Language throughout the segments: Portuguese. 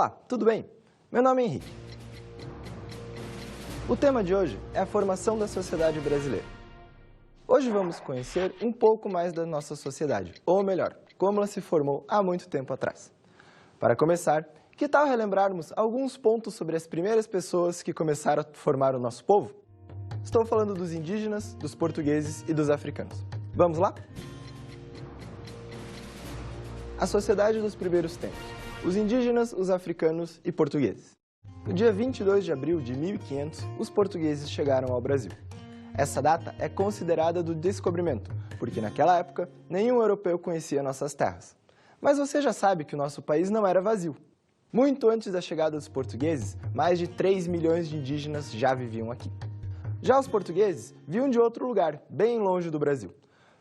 Olá, tudo bem? Meu nome é Henrique. O tema de hoje é a formação da sociedade brasileira. Hoje vamos conhecer um pouco mais da nossa sociedade, ou melhor, como ela se formou há muito tempo atrás. Para começar, que tal relembrarmos alguns pontos sobre as primeiras pessoas que começaram a formar o nosso povo? Estou falando dos indígenas, dos portugueses e dos africanos. Vamos lá? A sociedade dos primeiros tempos. Os indígenas, os africanos e portugueses. No dia 22 de abril de 1500, os portugueses chegaram ao Brasil. Essa data é considerada do descobrimento, porque naquela época nenhum europeu conhecia nossas terras. Mas você já sabe que o nosso país não era vazio. Muito antes da chegada dos portugueses, mais de 3 milhões de indígenas já viviam aqui. Já os portugueses vinham de outro lugar, bem longe do Brasil.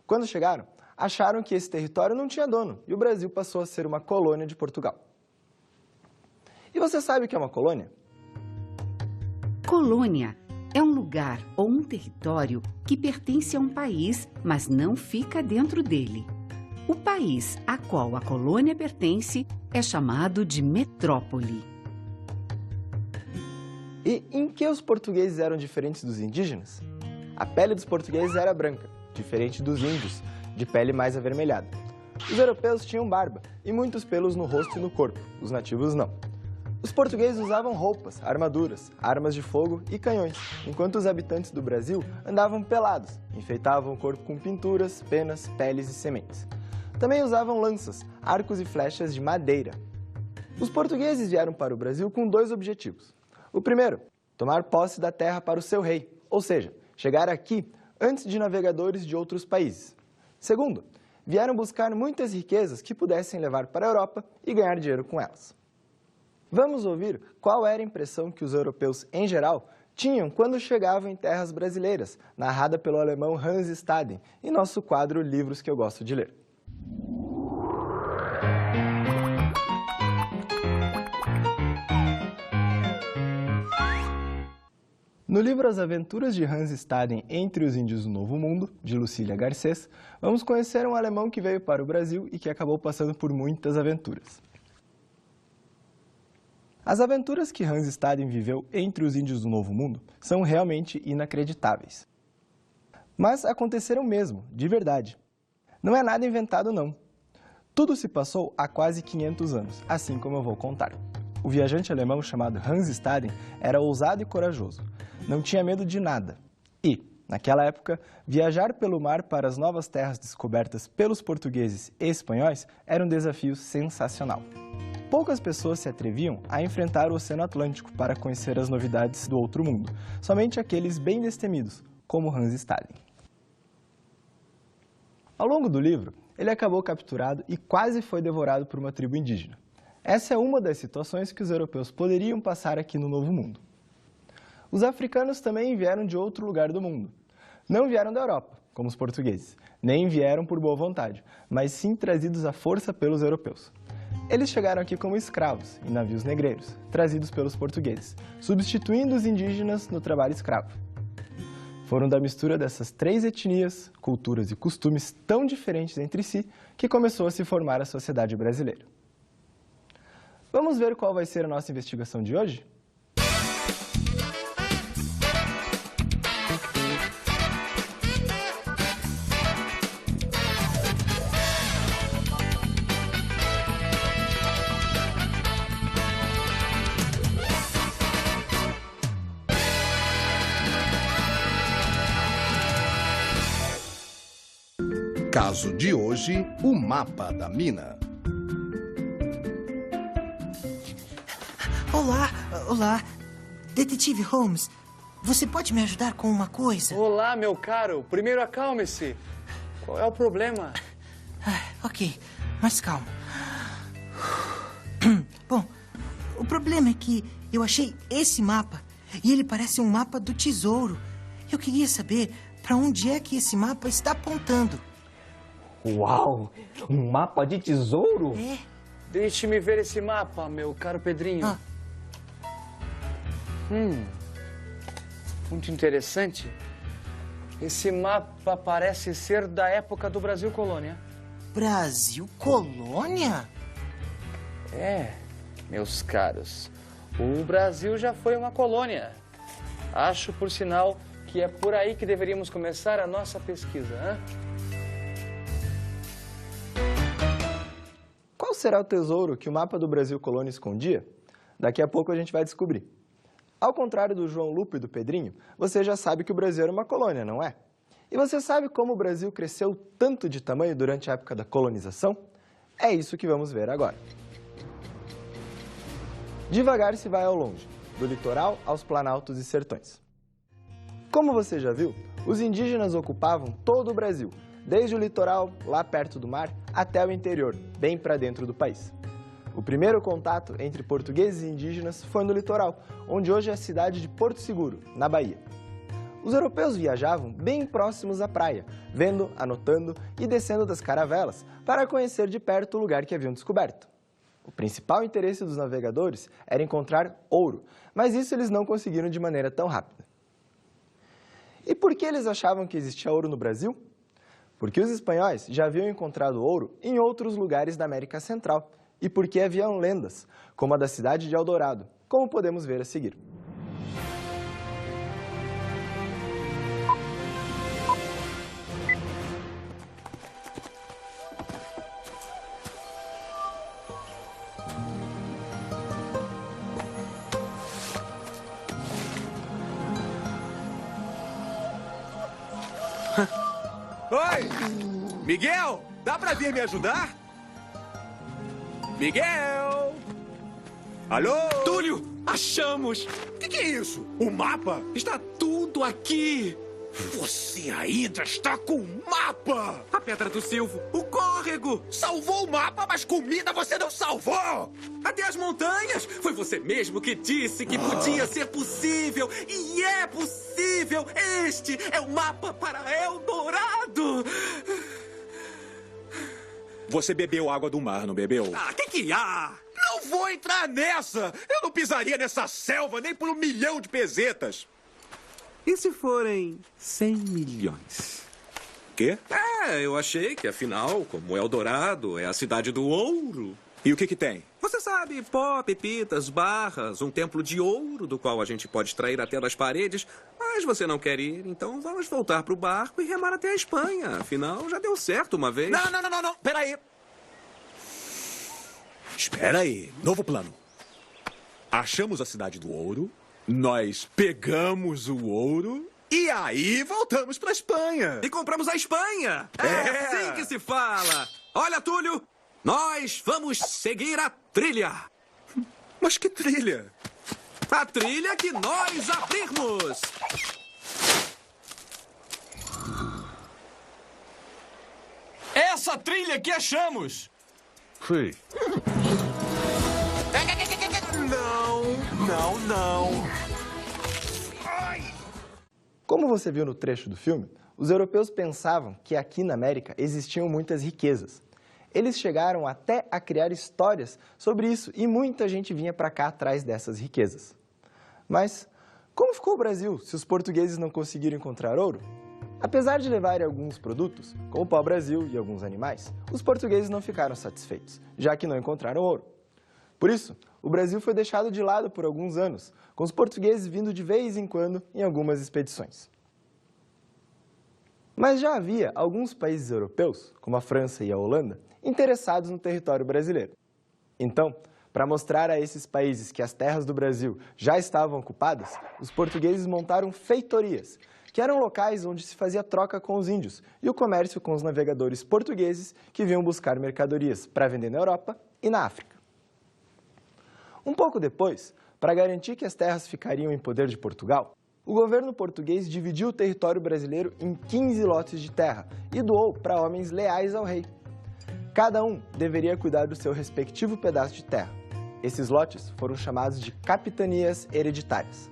Quando chegaram, acharam que esse território não tinha dono e o Brasil passou a ser uma colônia de Portugal. E você sabe o que é uma colônia? Colônia é um lugar ou um território que pertence a um país, mas não fica dentro dele. O país a qual a colônia pertence é chamado de metrópole. E em que os portugueses eram diferentes dos indígenas? A pele dos portugueses era branca, diferente dos índios, de pele mais avermelhada. Os europeus tinham barba e muitos pelos no rosto e no corpo, os nativos não. Os portugueses usavam roupas, armaduras, armas de fogo e canhões, enquanto os habitantes do Brasil andavam pelados, enfeitavam o corpo com pinturas, penas, peles e sementes. Também usavam lanças, arcos e flechas de madeira. Os portugueses vieram para o Brasil com dois objetivos. O primeiro, tomar posse da terra para o seu rei, ou seja, chegar aqui antes de navegadores de outros países. Segundo, vieram buscar muitas riquezas que pudessem levar para a Europa e ganhar dinheiro com elas. Vamos ouvir qual era a impressão que os europeus, em geral, tinham quando chegavam em terras brasileiras, narrada pelo alemão Hans Staden, em nosso quadro Livros que eu gosto de ler. No livro As Aventuras de Hans Staden entre os Índios do Novo Mundo, de Lucília Garcês, vamos conhecer um alemão que veio para o Brasil e que acabou passando por muitas aventuras. As aventuras que Hans Staden viveu entre os índios do Novo Mundo são realmente inacreditáveis. Mas aconteceram mesmo, de verdade. Não é nada inventado, não. Tudo se passou há quase 500 anos, assim como eu vou contar. O viajante alemão chamado Hans Staden era ousado e corajoso. Não tinha medo de nada. E, naquela época, viajar pelo mar para as novas terras descobertas pelos portugueses e espanhóis era um desafio sensacional. Poucas pessoas se atreviam a enfrentar o Oceano Atlântico para conhecer as novidades do outro mundo, somente aqueles bem destemidos, como Hans Staden. Ao longo do livro, ele acabou capturado e quase foi devorado por uma tribo indígena. Essa é uma das situações que os europeus poderiam passar aqui no Novo Mundo. Os africanos também vieram de outro lugar do mundo. Não vieram da Europa, como os portugueses, nem vieram por boa vontade, mas sim trazidos à força pelos europeus. Eles chegaram aqui como escravos, em navios negreiros, trazidos pelos portugueses, substituindo os indígenas no trabalho escravo. Foram da mistura dessas três etnias, culturas e costumes tão diferentes entre si que começou a se formar a sociedade brasileira. Vamos ver qual vai ser a nossa investigação de hoje? Caso de hoje, o mapa da mina. Olá. Detetive Holmes, você pode me ajudar com uma coisa? Olá, meu caro. Primeiro acalme-se. Qual é o problema? Ok, mas calma. Bom, o problema é que eu achei esse mapa e ele parece um mapa do tesouro. Eu queria saber para onde é que esse mapa está apontando. Uau! Um mapa de tesouro? É? Deixe-me ver esse mapa, meu caro Pedrinho. Muito interessante. Esse mapa parece ser da época do Brasil Colônia. Brasil Colônia? É. Meus caros, o Brasil já foi uma colônia. Acho, por sinal, que é por aí que deveríamos começar a nossa pesquisa, hein? Qual será o tesouro que o mapa do Brasil colônia escondia? Daqui a pouco a gente vai descobrir. Ao contrário do João Lupo e do Pedrinho, você já sabe que o Brasil era uma colônia, não é? E você sabe como o Brasil cresceu tanto de tamanho durante a época da colonização? É isso que vamos ver agora. Devagar se vai ao longe, do litoral aos planaltos e sertões. Como você já viu, os indígenas ocupavam todo o Brasil, desde o litoral, lá perto do mar, até o interior, bem para dentro do país. O primeiro contato entre portugueses e indígenas foi no litoral, onde hoje é a cidade de Porto Seguro, na Bahia. Os europeus viajavam bem próximos à praia, vendo, anotando e descendo das caravelas para conhecer de perto o lugar que haviam descoberto. O principal interesse dos navegadores era encontrar ouro, mas isso eles não conseguiram de maneira tão rápida. E por que eles achavam que existia ouro no Brasil? Porque os espanhóis já haviam encontrado ouro em outros lugares da América Central e porque haviam lendas, como a da cidade de Eldorado, como podemos ver a seguir. Oi! Miguel, dá pra vir me ajudar? Miguel! Alô? Túlio, achamos! O que é isso? O mapa? Está tudo aqui! Você ainda está com o mapa! A Pedra do Silvo, o córrego! Salvou o mapa, mas comida você não salvou! Até as montanhas! Foi você mesmo que disse que podia ser possível! E é possível! Este é o mapa para Eldorado! Você bebeu água do mar, não bebeu? Ah, que há? Não vou entrar nessa! Eu não pisaria nessa selva nem por 1 milhão de pesetas! E se forem 100 milhões? Quê? Eu achei que, afinal, como Eldorado é a cidade do ouro... E o que tem? Você sabe, pó, pepitas, barras, um templo de ouro do qual a gente pode extrair até das paredes. Mas você não quer ir, então vamos voltar pro barco e remar até a Espanha. Afinal, já deu certo uma vez. Não. Peraí. Espera aí. Novo plano. Achamos a cidade do ouro, nós pegamos o ouro e aí voltamos pra Espanha. E compramos a Espanha. É assim que se fala. Olha, Túlio, nós vamos seguir a trilha. Mas que trilha? A trilha que nós abrimos. Essa trilha que achamos! Sim. Não. Como você viu no trecho do filme, os europeus pensavam que aqui na América existiam muitas riquezas. Eles chegaram até a criar histórias sobre isso e muita gente vinha para cá atrás dessas riquezas. Mas como ficou o Brasil se os portugueses não conseguiram encontrar ouro? Apesar de levarem alguns produtos, como o pau-brasil e alguns animais, os portugueses não ficaram satisfeitos, já que não encontraram ouro. Por isso, o Brasil foi deixado de lado por alguns anos, com os portugueses vindo de vez em quando em algumas expedições. Mas já havia alguns países europeus, como a França e a Holanda, interessados no território brasileiro. Então, para mostrar a esses países que as terras do Brasil já estavam ocupadas, os portugueses montaram feitorias, que eram locais onde se fazia troca com os índios e o comércio com os navegadores portugueses que vinham buscar mercadorias para vender na Europa e na África. Um pouco depois, para garantir que as terras ficariam em poder de Portugal, o governo português dividiu o território brasileiro em 15 lotes de terra e doou para homens leais ao rei. Cada um deveria cuidar do seu respectivo pedaço de terra. Esses lotes foram chamados de capitanias hereditárias.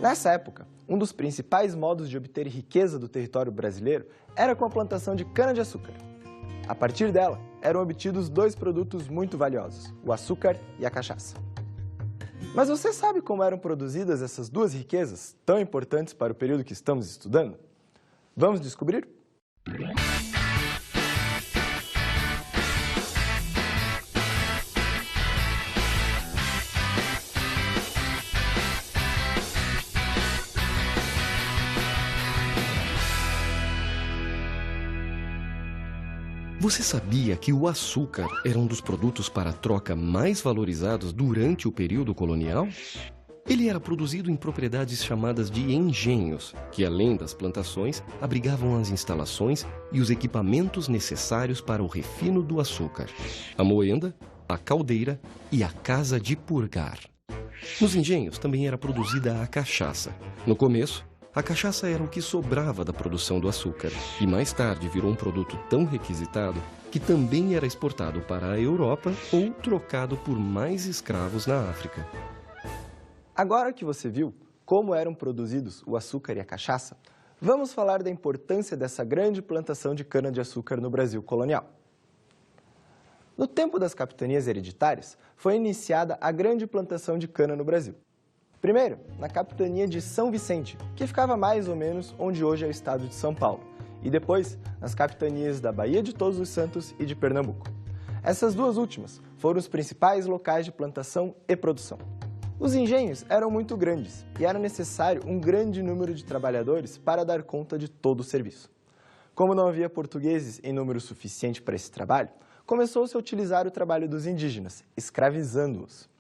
Nessa época, um dos principais modos de obter riqueza do território brasileiro era com a plantação de cana-de-açúcar. A partir dela, eram obtidos 2 produtos muito valiosos, o açúcar e a cachaça. Mas você sabe como eram produzidas essas 2 riquezas tão importantes para o período que estamos estudando? Vamos descobrir? Você sabia que o açúcar era um dos produtos para troca mais valorizados durante o período colonial? Ele era produzido em propriedades chamadas de engenhos, que além das plantações, abrigavam as instalações e os equipamentos necessários para o refino do açúcar: a moenda, a caldeira e a casa de purgar. Nos engenhos também era produzida a cachaça. No começo, a cachaça era o que sobrava da produção do açúcar e mais tarde virou um produto tão requisitado que também era exportado para a Europa ou trocado por mais escravos na África. Agora que você viu como eram produzidos o açúcar e a cachaça, vamos falar da importância dessa grande plantação de cana-de-açúcar no Brasil colonial. No tempo das capitanias hereditárias, foi iniciada a grande plantação de cana no Brasil. Primeiro, na capitania de São Vicente, que ficava mais ou menos onde hoje é o estado de São Paulo, e depois nas capitanias da Baía de Todos os Santos e de Pernambuco. Essas duas últimas foram os principais locais de plantação e produção. Os engenhos eram muito grandes e era necessário um grande número de trabalhadores para dar conta de todo o serviço. Como não havia portugueses em número suficiente para esse trabalho, começou-se a utilizar o trabalho dos indígenas, escravizando-os.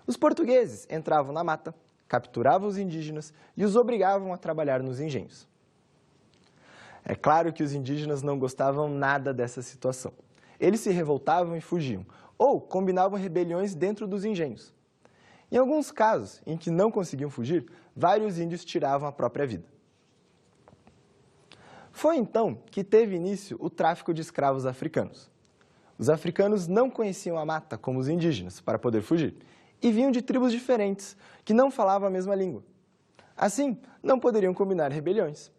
Os portugueses entravam na mata, capturavam os indígenas e os obrigavam a trabalhar nos engenhos. É claro que os indígenas não gostavam nada dessa situação. Eles se revoltavam e fugiam, ou combinavam rebeliões dentro dos engenhos. Em alguns casos, em que não conseguiam fugir, vários índios tiravam a própria vida. Foi então que teve início o tráfico de escravos africanos. Os africanos não conheciam a mata como os indígenas para poder fugir, e vinham de tribos diferentes, que não falavam a mesma língua. Assim, não poderiam combinar rebeliões.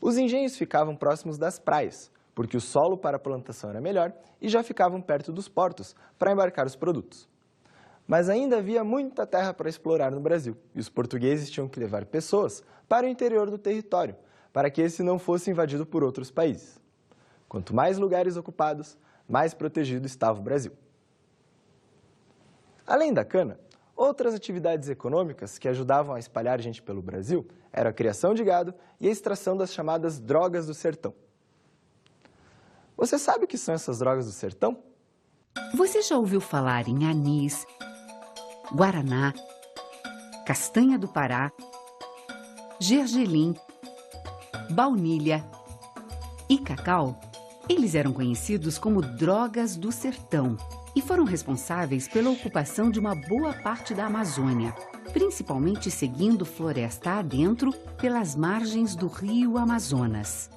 Os engenhos ficavam próximos das praias, porque o solo para a plantação era melhor e já ficavam perto dos portos para embarcar os produtos. Mas ainda havia muita terra para explorar no Brasil, e os portugueses tinham que levar pessoas para o interior do território, para que esse não fosse invadido por outros países. Quanto mais lugares ocupados, mais protegido estava o Brasil. Além da cana, outras atividades econômicas que ajudavam a espalhar gente pelo Brasil eram a criação de gado e a extração das chamadas drogas do sertão. Você sabe o que são essas drogas do sertão? Você já ouviu falar em anis, guaraná, castanha do Pará, gergelim, baunilha e cacau? Eles eram conhecidos como drogas do sertão e foram responsáveis pela ocupação de uma boa parte da Amazônia, principalmente seguindo floresta adentro pelas margens do rio Amazonas.